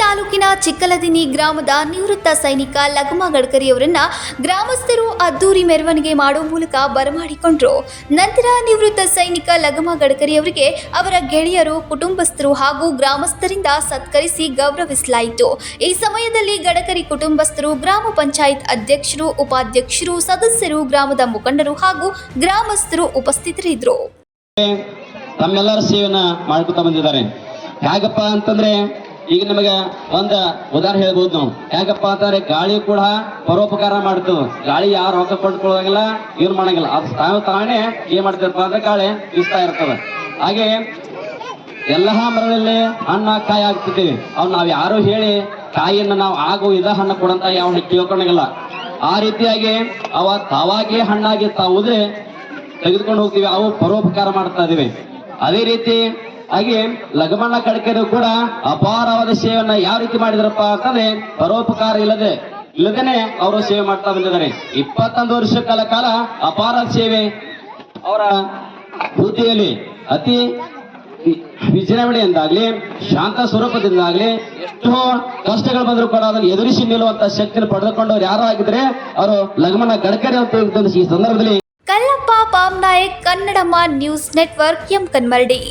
ತಾಲೂಕಿನ ಚಿಕ್ಕಲದಿನಿ ಗ್ರಾಮದ ನಿವೃತ್ತ ಸೈನಿಕ ಲಗಮ ಗಡ್ಕರಿಯವರನ್ನ ಗ್ರಾಮಸ್ಥರು ಅದ್ದೂರಿ ಮೆರವಣಿಗೆ ಮಾಡುವ ಮೂಲಕ ಬರಮಾಡಿಕೊಂಡರು. ನಂತರ ನಿವೃತ್ತ ಸೈನಿಕ ಲಗಮ ಗಡ್ಕರಿಯವರಿಗೆ ಅವರ ಗೆಳೆಯರು, ಕುಟುಂಬಸ್ಥರು ಹಾಗೂ ಗ್ರಾಮಸ್ಥರಿಂದ ಸತ್ಕರಿಸಿ ಗೌರವಿಸಲಾಯಿತು. ಈ ಸಮಯದಲ್ಲಿ ಗಡ್ಕರಿ ಕುಟುಂಬಸ್ಥರು, ಗ್ರಾಮ ಪಂಚಾಯತ್ ಅಧ್ಯಕ್ಷರು, ಉಪಾಧ್ಯಕ್ಷರು, ಸದಸ್ಯರು, ಗ್ರಾಮದ ಮುಖಂಡರು ಹಾಗೂ ಗ್ರಾಮಸ್ಥರು ಉಪಸ್ಥಿತರಿದ್ದರು. ತಮ್ಮೆಲ್ಲರ ಸೇವೆನ ಮಾಡ್ಕೊತಾ ಬಂದಿದ್ದಾರೆ. ಹೇಗಪ್ಪ ಅಂತಂದ್ರೆ ಈಗ ನಮಗೆ ಒಂದು ಉದಾಹರಣೆ ಹೇಳ್ಬೋದು ನಾವು. ಹೇಗಪ್ಪ ಅಂತಂದ್ರೆ ಗಾಳಿ ಕೂಡ ಪರೋಪಕಾರ ಮಾಡ್ತದೆ. ಗಾಳಿ ಯಾರು ರೊಕ್ಕ ಕೊಂಡ್ಕೊಳ್ಳೋಂಗಿಲ್ಲ, ಏನ್ ಮಾಡಂಗಿಲ್ಲ, ಅದು ತಾನೇ ಏನ್ ಮಾಡ್ತದಪ್ಪ ಅಂದ್ರೆ ಗಾಳಿ ಬೀಸ್ತಾ ಇರ್ತದೆ. ಹಾಗೆ ಎಲ್ಲ ಮರದಲ್ಲಿ ಹಣ್ಣ ಕಾಯಿ ಆಗ್ತಿದ್ದೀವಿ. ಅವ್ ನಾವ್ ಯಾರು ಹೇಳಿ ಕಾಯಿಯನ್ನ ನಾವು ಆಗೋ ಇದ ಹಣ್ಣು ಕೊಡಂತ ಯಾವ ಕೇಳ್ಕೊಂಡಂಗಿಲ್ಲ. ಆ ರೀತಿಯಾಗಿ ತಾವಾಗೆ ಹಣ್ಣಾಗಿ ತಾವುದ್ರೆ ತೆಗೆದುಕೊಂಡು ಹೋಗ್ತೀವಿ. ಅವು ಪರೋಪಕಾರ ಮಾಡ್ತಾ ಇದೀವಿ. ಅದೇ ರೀತಿ ಹಾಗೆ ಲಗಮಣ್ಣ ಗಡ್ಕರಿ ಕೂಡ ಅಪಾರವಾದ ಸೇವೆಯನ್ನ ಯಾವ ರೀತಿ ಮಾಡಿದ್ರಪ್ಪ ಅಂತಂದ್ರೆ ಪರೋಪಕಾರ ಇಲ್ಲದೇನೆ ಅವರು ಸೇವೆ ಮಾಡ್ತಾ ಬಂದಿದ್ದಾರೆ. 21 ವರ್ಷಗಳ ಕಾಲ ಅಪಾರ ಸೇವೆ. ಅವರ ಬುದ್ಧಿಯಲ್ಲಿ ಅತಿ ವಿಜೃಂಭಣೆಯಿಂದಾಗ್ಲಿ, ಶಾಂತ ಸ್ವರೂಪದಿಂದಾಗ್ಲಿ, ಎಷ್ಟೋ ಕಷ್ಟಗಳು ಬಂದರೂ ಕೂಡ ಅದನ್ನು ಎದುರಿಸಿ ನಿಲ್ಲುವಂತ ಶಕ್ತಿಯನ್ನು ಪಡೆದುಕೊಂಡವ್ರು ಯಾರು ಆಗಿದ್ರೆ ಅವರು ಲಗಮಣ್ಣ ಗಡ್ಕರಿ ಅಂತ ಈ ಸಂದರ್ಭದಲ್ಲಿ. Kallappa Pamnayak, Kannadamma news network, M ಕನ್ಮರಡಿ.